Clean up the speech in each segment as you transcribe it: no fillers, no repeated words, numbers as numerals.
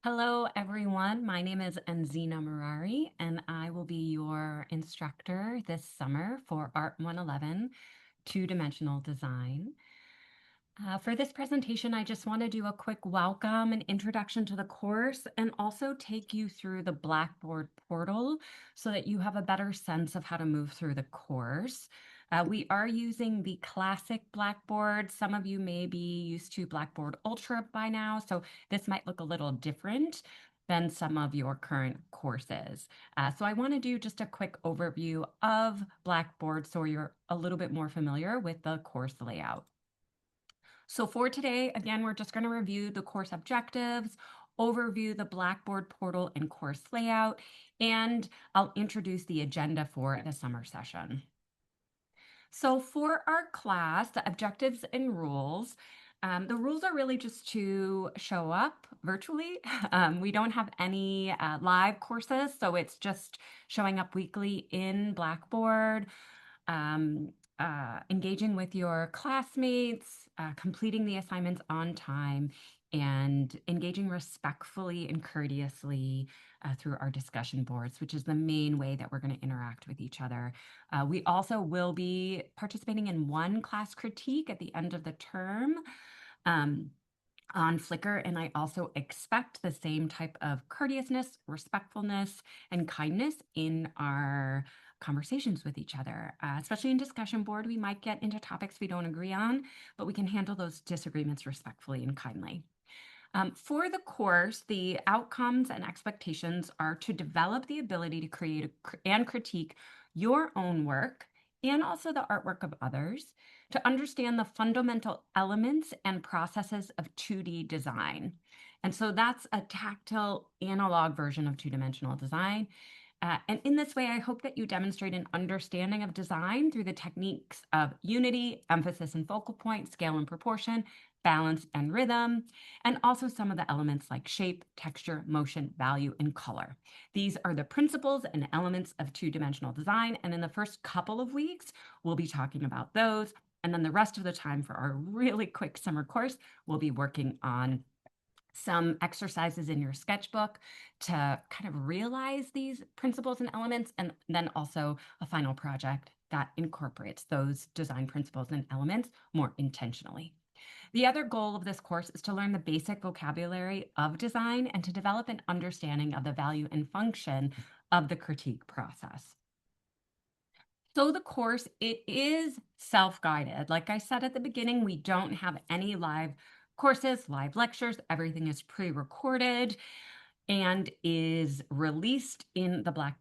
Hello, everyone. My name is Enzina Murari, and I will be your instructor this summer for Art 111, two-dimensional design. For this presentation, I just want to do a quick welcome and introduction to the course and also take you through the Blackboard portal so that you have a better sense of how to move through the course. We are using the classic Blackboard. Some of you may be used to Blackboard Ultra by now, so this might look a little different than some of your current courses. So I want to do just a quick overview of Blackboard so you're a little bit more familiar with the course layout. So for today, again, we're just going to review the course objectives, overview the Blackboard portal and course layout, and I'll introduce the agenda for the summer session. So for our class, the objectives and rules, the rules are really just to show up virtually. We don't have any live courses, so it's just showing up weekly in Blackboard, um, engaging with your classmates, completing the assignments on time, and engaging respectfully and courteously through our discussion boards, which is the main way that we're going to interact with each other. We also will be participating in one class critique at the end of the term. On Flickr, and I also expect the same type of courteousness, respectfulness, and kindness in our conversations with each other. Especially in discussion board, we might get into topics we don't agree on, but we can handle those disagreements respectfully and kindly. For the course, the outcomes and expectations are to develop the ability to create and critique your own work and also the artwork of others, to understand the fundamental elements and processes of 2D design. And so that's a tactile analog version of two-dimensional design. And in this way, I hope that you demonstrate an understanding of design through the techniques of unity, emphasis and focal point, scale and proportion, balance and rhythm, and also some of the elements like shape, texture, motion, value, and color. These are the principles and elements of two-dimensional design. And in the first couple of weeks, we'll be talking about those. And then the rest of the time for our really quick summer course, we'll be working on some exercises in your sketchbook to kind of realize these principles and elements, and then also a final project that incorporates those design principles and elements more intentionally. The other goal of this course is to learn the basic vocabulary of design and to develop an understanding of the value and function of the critique process. So the course, it is self-guided. Like I said at the beginning, we don't have any live courses, live lectures. Everything is pre-recorded and is released in the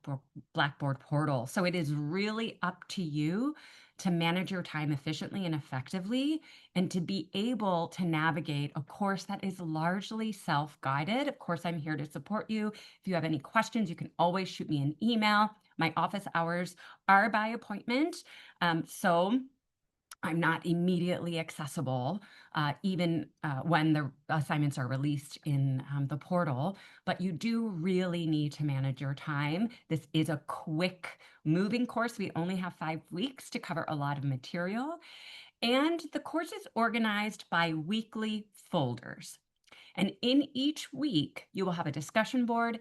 Blackboard portal. So it is really up to you to manage your time efficiently and effectively and to be able to navigate a course that is largely self-guided. Of course, I'm here to support you. If you have any questions, you can always shoot me an email. My office hours are by appointment. So I'm not immediately accessible, even when the assignments are released in the portal, but you do really need to manage your time. This is a quick moving course. We only have 5 weeks to cover a lot of material, and the course is organized by weekly folders. And in each week, you will have a discussion board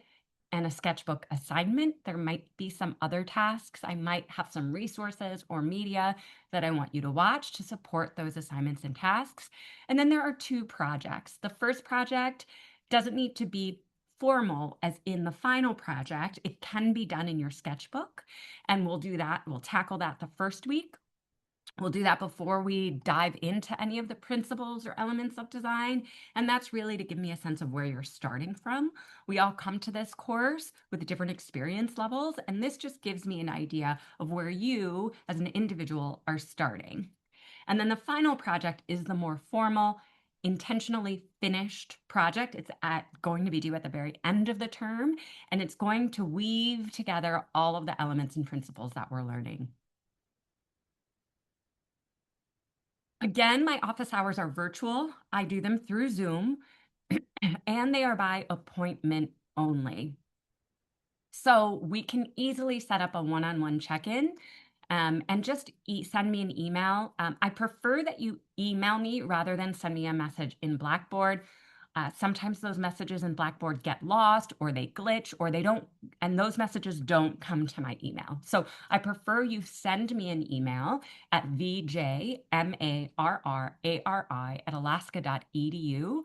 and a sketchbook assignment. There might be some other tasks. I might have some resources or media that I want you to watch to support those assignments and tasks. And then there are 2 projects. The first project doesn't need to be formal as in the final project. It can be done in your sketchbook, and we'll do that. We'll tackle that the first week. We'll do that before we dive into any of the principles or elements of design. And that's really to give me a sense of where you're starting from. We all come to this course with different experience levels, and this just gives me an idea of where you as an individual are starting. And then the final project is the more formal, intentionally finished project. It's going to be due at the very end of the term, and it's going to weave together all of the elements and principles that we're learning. Again, my office hours are virtual. I do them through Zoom, and they are by appointment only. So we can easily set up a one-on-one check-in and just send me an email. I prefer that you email me rather than send me a message in Blackboard. Sometimes those messages in Blackboard get lost or they glitch or they don't, and those messages don't come to my email. So I prefer you send me an email at vjmarrari@alaska.edu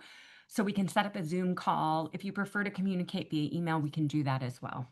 so we can set up a Zoom call. If you prefer to communicate via email, we can do that as well.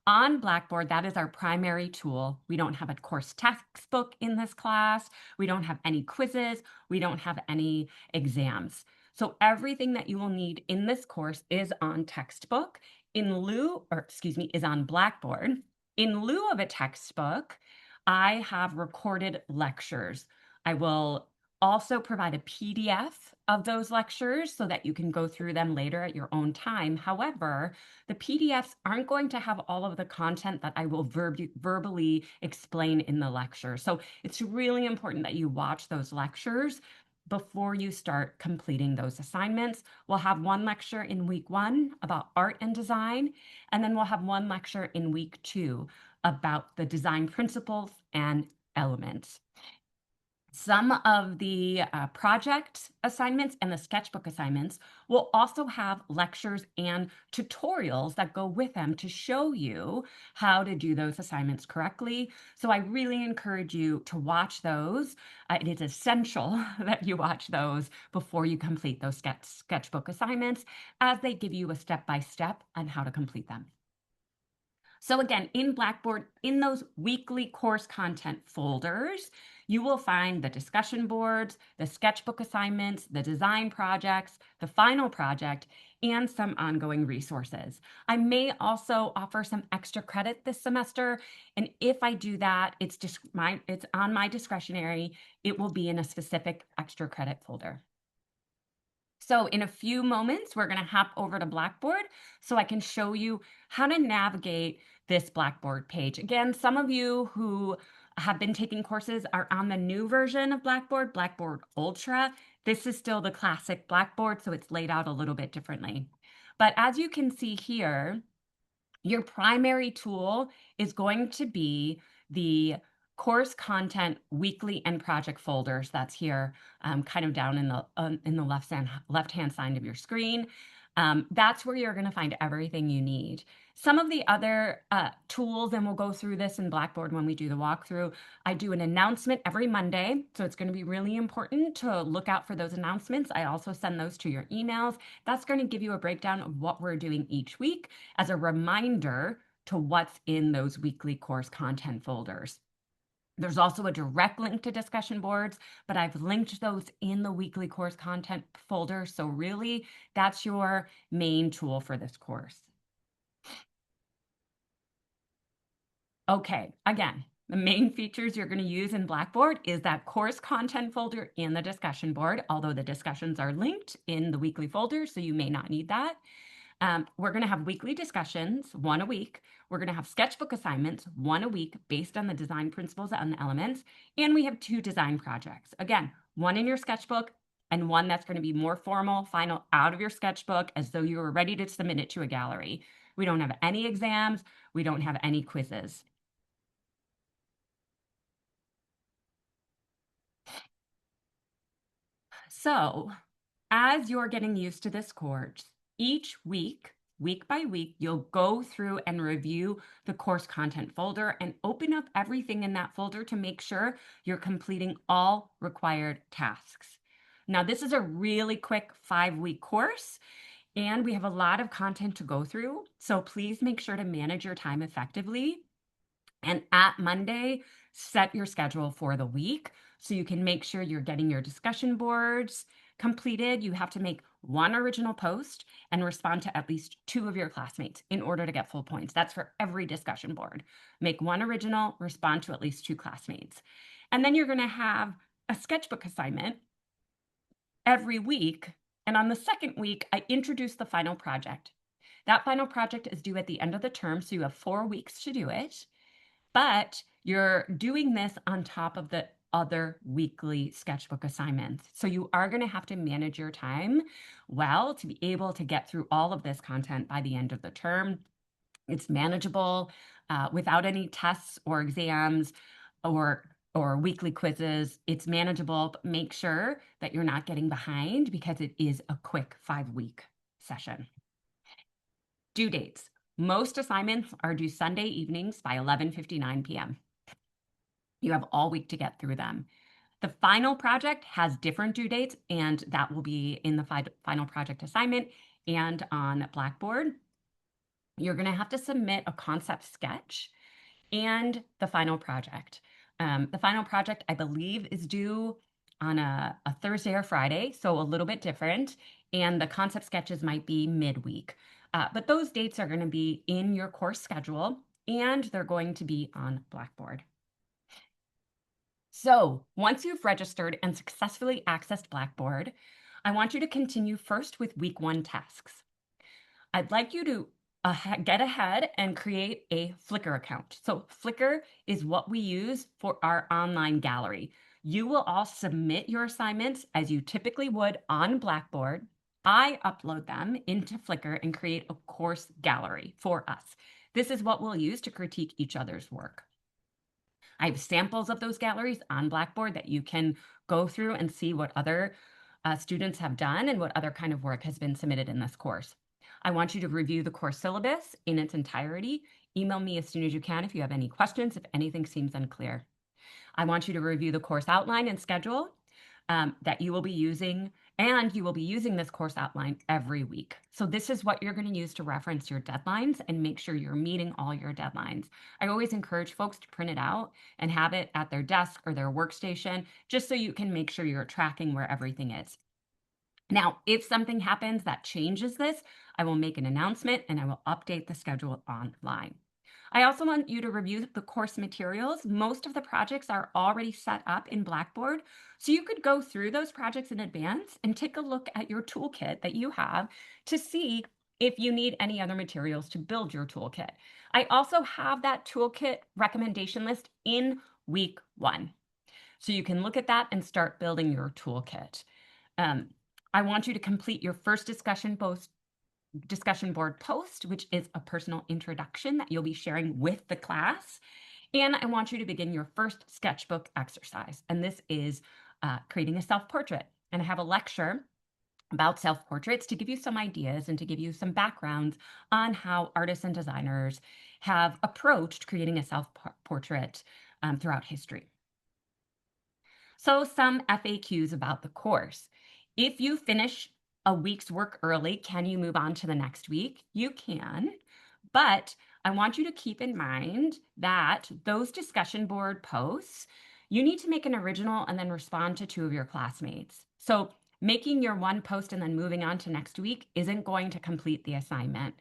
On Blackboard, that is our primary tool. We don't have a course textbook in this class. We don't have any quizzes. We don't have any exams. So everything that you will need in this course is on textbook is on Blackboard. In lieu of a textbook, I have recorded lectures. I will also provide a PDF of those lectures so that you can go through them later at your own time. However, the PDFs aren't going to have all of the content that I will verbally explain in the lecture. So it's really important that you watch those lectures before you start completing those assignments. We'll have one lecture in week 1 about art and design, and then we'll have one lecture in week 2 about the design principles and elements. Some of the project assignments and the sketchbook assignments will also have lectures and tutorials that go with them to show you how to do those assignments correctly. So I really encourage you to watch those. It is essential that you watch those before you complete those sketchbook assignments, as they give you a step-by-step on how to complete them. So again, in Blackboard, in those weekly course content folders, you will find the discussion boards, the sketchbook assignments, the design projects, the final project, and some ongoing resources. I may also offer some extra credit this semester, and if I do that, it's on my discretionary. It will be in a specific extra credit folder. So in a few moments, we're going to hop over to Blackboard so I can show you how to navigate this Blackboard page. Again, some of you who have been taking courses are on the new version of Blackboard, Blackboard Ultra. This is still the classic Blackboard, so it's laid out a little bit differently. But as you can see here, your primary tool is going to be the course content weekly and project folders. That's here, kind of down in the left-hand side of your screen. That's where you're going to find everything you need. Some of the other tools, and we'll go through this in Blackboard when we do the walkthrough. I do an announcement every Monday, so it's going to be really important to look out for those announcements. I also send those to your emails. That's going to give you a breakdown of what we're doing each week as a reminder to what's in those weekly course content folders. There's also a direct link to discussion boards, but I've linked those in the weekly course content folder. So really, that's your main tool for this course. Okay, again, the main features you're going to use in Blackboard is that course content folder in the discussion board, although the discussions are linked in the weekly folder, so you may not need that. We're going to have weekly discussions, one a week. We're going to have sketchbook assignments, one a week, based on the design principles and the elements. And we have 2 design projects. Again, one in your sketchbook and one that's going to be more formal, final, out of your sketchbook, as though you were ready to submit it to a gallery. We don't have any exams. We don't have any quizzes. So as you're getting used to this course, each week, week by week, you'll go through and review the course content folder and open up everything in that folder to make sure you're completing all required tasks. Now, this is a really quick 5-week course, and we have a lot of content to go through. So please make sure to manage your time effectively. And at Monday, set your schedule for the week so you can make sure you're getting your discussion boards completed. You have to make one original post and respond to at least 2 of your classmates in order to get full points. That's for every discussion board. Make one original, respond to at least 2 classmates. And then you're going to have a sketchbook assignment every week. And on the second week, I introduce the final project. That final project is due at the end of the term, so you have 4 weeks to do it. But you're doing this on top of the other weekly sketchbook assignments. So you are going to have to manage your time well to be able to get through all of this content by the end of the term. It's manageable without any tests or exams or or weekly quizzes. It's manageable, but make sure that you're not getting behind because it is a quick 5-week session. Due dates. Most assignments are due Sunday evenings by 11:59 p.m. You have all week to get through them. The final project has different due dates, and that will be in the final project assignment and on Blackboard. You're going to have to submit a concept sketch and the final project. The final project, I believe, is due on a Thursday or Friday, so a little bit different. And the concept sketches might be midweek. But those dates are going to be in your course schedule, and they're going to be on Blackboard. So once you've registered and successfully accessed Blackboard, I want you to continue first with week 1 tasks. I'd like you to get ahead and create a Flickr account. So Flickr is what we use for our online gallery. You will all submit your assignments as you typically would on Blackboard. I upload them into Flickr and create a course gallery for us. This is what we'll use to critique each other's work. I have samples of those galleries on Blackboard that you can go through and see what other students have done and what other kind of work has been submitted in this course. I want you to review the course syllabus in its entirety. Email me as soon as you can if you have any questions, if anything seems unclear. I want you to review the course outline and schedule that you will be using, and you will be using this course outline every week. So this is what you're going to use to reference your deadlines and make sure you're meeting all your deadlines. I always encourage folks to print it out and have it at their desk or their workstation, just so you can make sure you're tracking where everything is. Now, if something happens that changes this, I will make an announcement and I will update the schedule online. I also want you to review the course materials. Most of the projects are already set up in Blackboard, so you could go through those projects in advance and take a look at your toolkit that you have to see if you need any other materials to build your toolkit. I also have that toolkit recommendation list in week 1. So you can look at that and start building your toolkit. I want you to complete your first discussion board post, which is a personal introduction that you'll be sharing with the class. And I want you to begin your first sketchbook exercise. And this is creating a self-portrait. And I have a lecture about self-portraits to give you some ideas and to give you some backgrounds on how artists and designers have approached creating a self-portrait throughout history. So some FAQs about the course. If you finish a week's work early, can you move on to the next week? You can, but I want you to keep in mind that those discussion board posts, you need to make an original and then respond to 2 of your classmates. So making your one post and then moving on to next week isn't going to complete the assignment.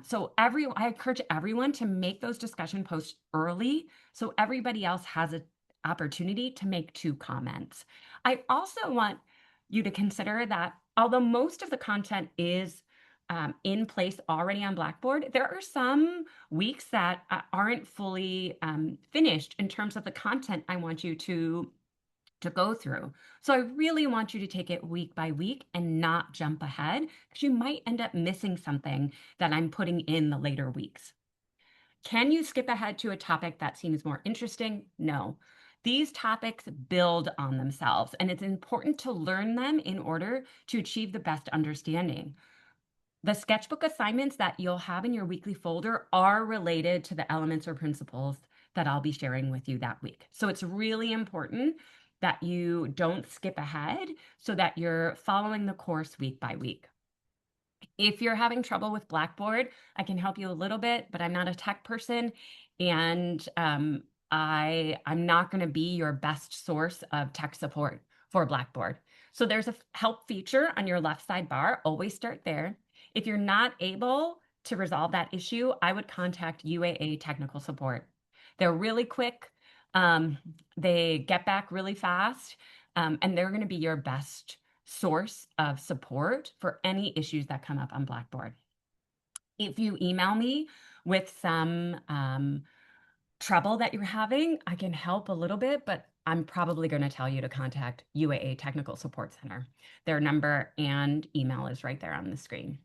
So I encourage everyone to make those discussion posts early so everybody else has an opportunity to make 2 comments. I also want you to consider that although most of the content is in place already on Blackboard, there are some weeks that aren't fully finished in terms of the content I want you to go through. So I really want you to take it week by week and not jump ahead, because you might end up missing something that I'm putting in the later weeks. Can you skip ahead to a topic that seems more interesting? No. These topics build on themselves, and it's important to learn them in order to achieve the best understanding. The sketchbook assignments that you'll have in your weekly folder are related to the elements or principles that I'll be sharing with you that week. So it's really important that you don't skip ahead so that you're following the course week by week. If you're having trouble with Blackboard, I can help you a little bit, but I'm not a tech person, and I'm not going to be your best source of tech support for Blackboard. So there's a help feature on your left sidebar. Always start there. If you're not able to resolve that issue, I would contact UAA technical support. They're really quick. They get back really fast, and they're going to be your best source of support for any issues that come up on Blackboard. If you email me with some trouble that you're having, I can help a little bit, but I'm probably going to tell you to contact UAA Technical Support Center. Their number and email is right there on the screen.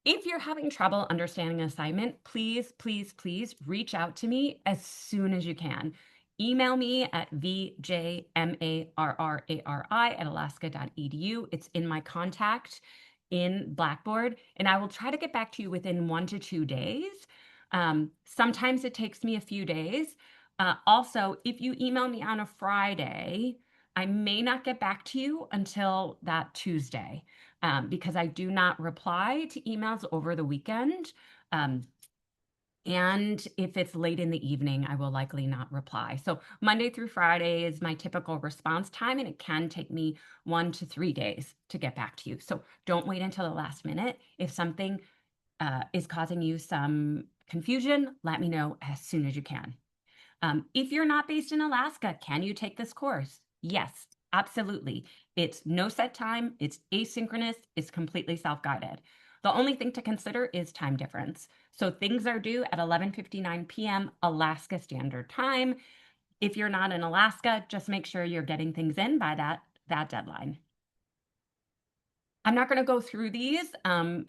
If you're having trouble understanding an assignment, please, please, please reach out to me as soon as you can. email me at vjmarrari@alaska.edu. It's in my contact in Blackboard, and I will try to get back to you within 1 to 2 days. Sometimes it takes me a few days. Also, if you email me on a Friday, I may not get back to you until that Tuesday, because I do not reply to emails over the weekend. Um, and if it's late in the evening, I will likely not reply. So Monday through Friday is my typical response time, and it can take me 1 to 3 days to get back to you. So don't wait until the last minute. If something is causing you some confusion, let me know as soon as you can. If you're not based in Alaska, can you take this course? Yes, absolutely. It's no set time, it's asynchronous, it's completely self-guided. The only thing to consider is time difference. So things are due at 11:59 p.m. Alaska Standard Time. If you're not in Alaska, just make sure you're getting things in by that deadline. I'm not going to go through these.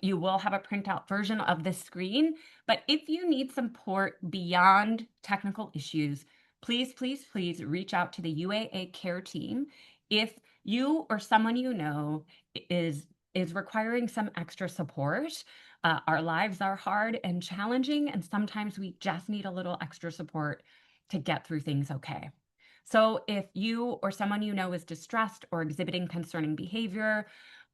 You will have a printout version of this screen, but if you need support beyond technical issues, please, please, please reach out to the UAA Care team. If you or someone you know is requiring some extra support, our lives are hard and challenging, and sometimes we just need a little extra support to get through things okay. So if you or someone you know is distressed or exhibiting concerning behavior,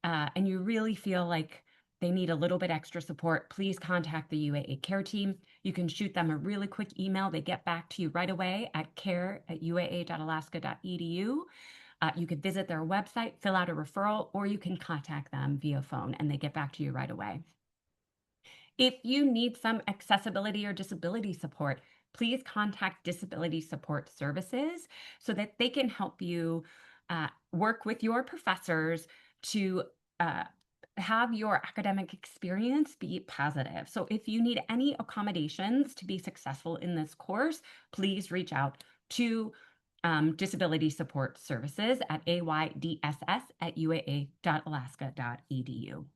and you really feel like they need a little bit extra support, please contact the UAA Care team. You can shoot them a really quick email. They get back to you right away at care@uaa.alaska.edu. You could visit their website, fill out a referral, or you can contact them via phone and they get back to you right away. If you need some accessibility or disability support, please contact Disability Support Services so that they can help you work with your professors to uh, have your academic experience be positive. So if you need any accommodations to be successful in this course, please reach out to Disability Support Services at ayDSS@uaa.alaska.edu.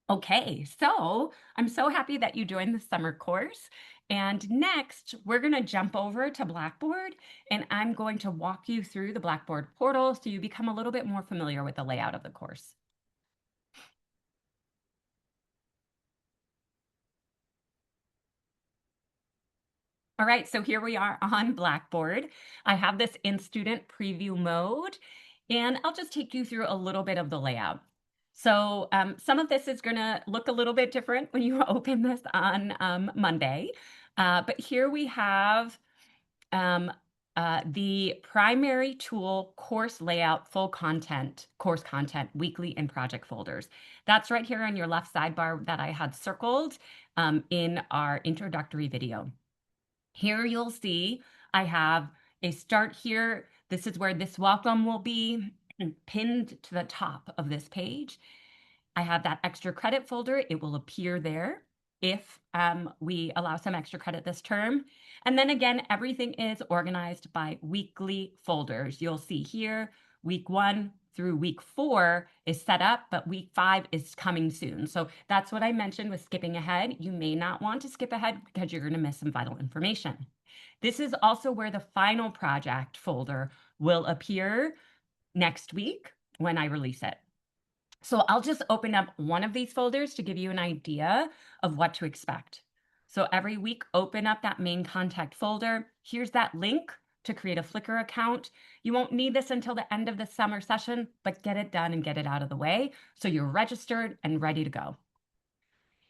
Okay, so I'm so happy that you joined the summer course. And next, we're going to jump over to Blackboard, and I'm going to walk you through the Blackboard portal so you become a little bit more familiar with the layout of the course. All right, so here we are on Blackboard. I have this in student preview mode, and I'll just take you through a little bit of the layout. So some of this is going to look a little bit different when you open this on Monday. But here we have um, the primary tool course layout, full content, course content, weekly and project folders. That's right here on your left sidebar that I had circled in our introductory video. Here you'll see I have a start here. This is where this welcome will be pinned to the top of this page. I have that extra credit folder. It will appear there if we allow some extra credit this term. And then again, everything is organized by weekly folders. You'll see here, week 1 through week 4 is set up, but week 5 is coming soon. So that's what I mentioned with skipping ahead. You may not want to skip ahead because you're going to miss some vital information. This is also where the final project folder will appear next week when I release it. So I'll just open up one of these folders to give you an idea of what to expect. So every week, open up that main contact folder. Here's that link to create a Flickr account. You won't need this until the end of the summer session, but get it done and get it out of the way so you're registered and ready to go.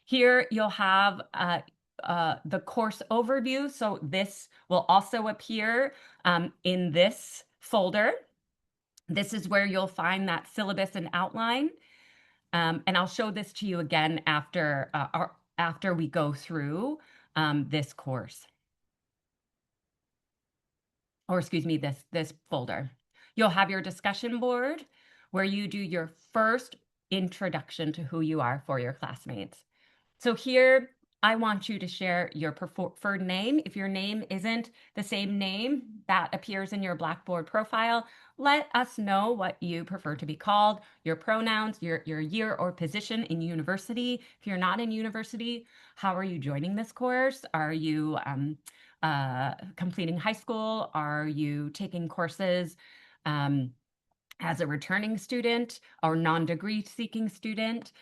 Here you'll have the course overview. So this will also appear in this folder. This is where you'll find that syllabus and outline. And I'll show this to you again after we go through this course, or excuse me, this folder. You'll have your discussion board where you do your first introduction to who you are for your classmates. So here, I want you to share your preferred name. If your name isn't the same name that appears in your Blackboard profile, let us know what you prefer to be called, your pronouns, your year or position in university. If you're not in university, how are you joining this course? Are you completing high school? Are you taking courses as a returning student or non-degree seeking student?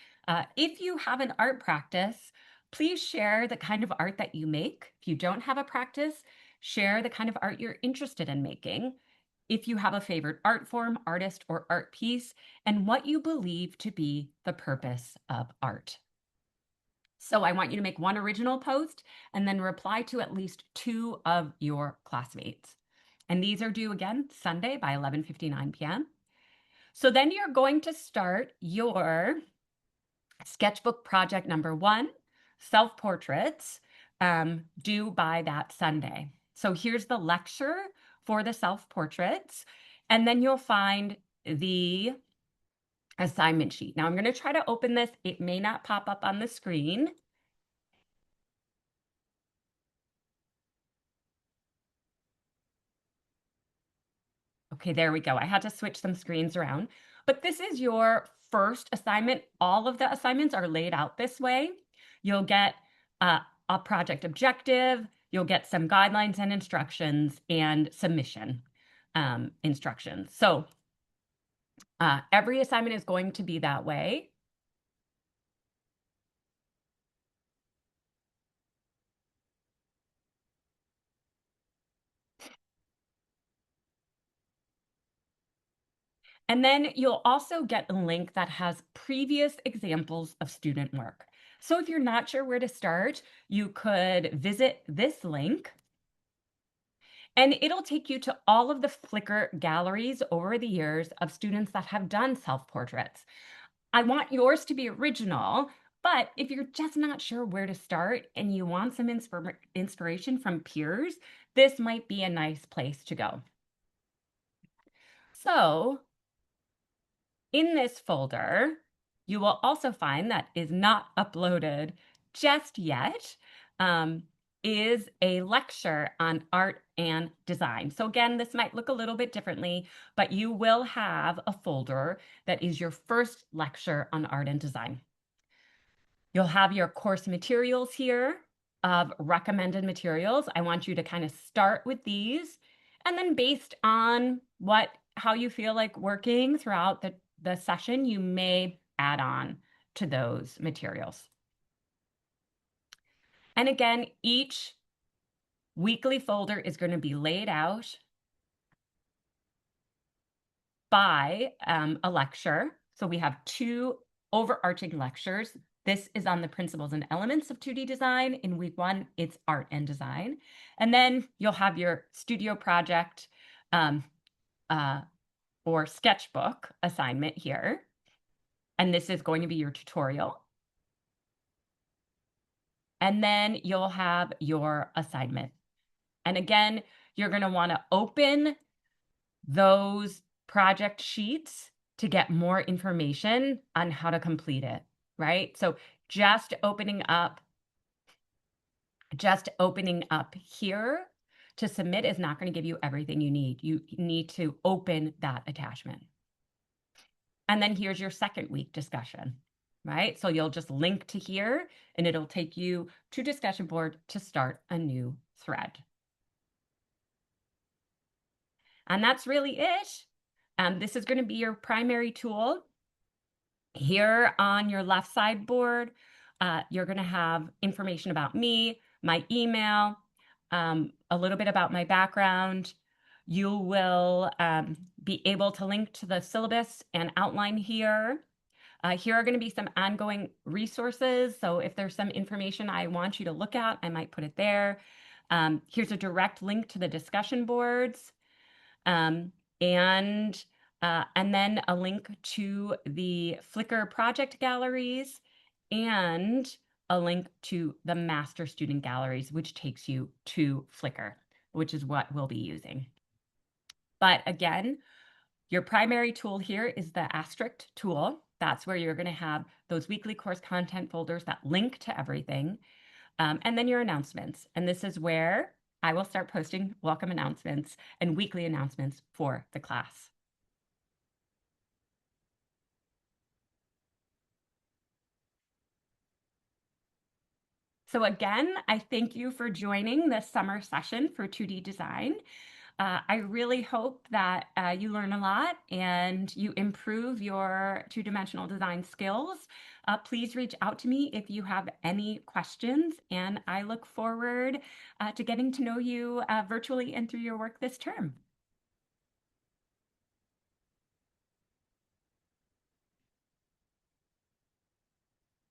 If you have an art practice, please share the kind of art that you make. If you don't have a practice, share the kind of art you're interested in making. If you have a favorite art form, artist, or art piece, and what you believe to be the purpose of art. So I want you to make one original post and then reply to at least 2 of your classmates. And these are due again Sunday by 11:59 p.m. So then you're going to start your sketchbook project number 1, self-portraits, due by that Sunday. So here's the lecture for the self-portraits, and then you'll find the assignment sheet. Now I'm going to try to open this. It may not pop up on the screen. Okay, there we go. I had to switch some screens around. But this is your first assignment. All of the assignments are laid out this way. You'll get a project objective, you'll get some guidelines and instructions, and submission instructions. So every assignment is going to be that way. And then you'll also get a link that has previous examples of student work. So if you're not sure where to start, you could visit this link and it'll take you to all of the Flickr galleries over the years of students that have done self-portraits. I want yours to be original, but if you're just not sure where to start and you want some inspiration from peers, this might be a nice place to go. So in this folder, you will also find that is not uploaded just yet, is a lecture on art and design. So again, this might look a little bit differently, but you will have a folder that is your first lecture on art and design. You'll have your course materials here of recommended materials. I want you to kind of start with these, and then based on how you feel like working throughout the session, you may add on to those materials. And again, each weekly folder is going to be laid out by a lecture. So we have 2 overarching lectures. This is on the principles and elements of 2D design. In week 1, it's art and design. And then you'll have your studio project or sketchbook assignment here. And this is going to be your tutorial. And then you'll have your assignment. And again, you're going to want to open those project sheets to get more information on how to complete it, right? So just opening up here to submit is not going to give you everything you need. You need to open that attachment. And then here's your second week discussion, right? So you'll just link to here and it'll take you to discussion board to start a new thread. And that's really it. This is going to be your primary tool. Here on your left side board, you're going to have information about me, my email, a little bit about my background. You will be able to link to the syllabus and outline here. Here are going to be some ongoing resources. So if there's some information I want you to look at, I might put it there. Here's a direct link to the discussion boards. And then a link to the Flickr project galleries and a link to the master student galleries, which takes you to Flickr, which is what we'll be using. But again, your primary tool here is the Asterisk tool. That's where you're going to have those weekly course content folders that link to everything. And then your announcements. And this is where I will start posting welcome announcements and weekly announcements for the class. So again, I thank you for joining this summer session for 2D design. I really hope that you learn a lot and you improve your two-dimensional design skills. Please reach out to me if you have any questions, and I look forward to getting to know you virtually and through your work this term.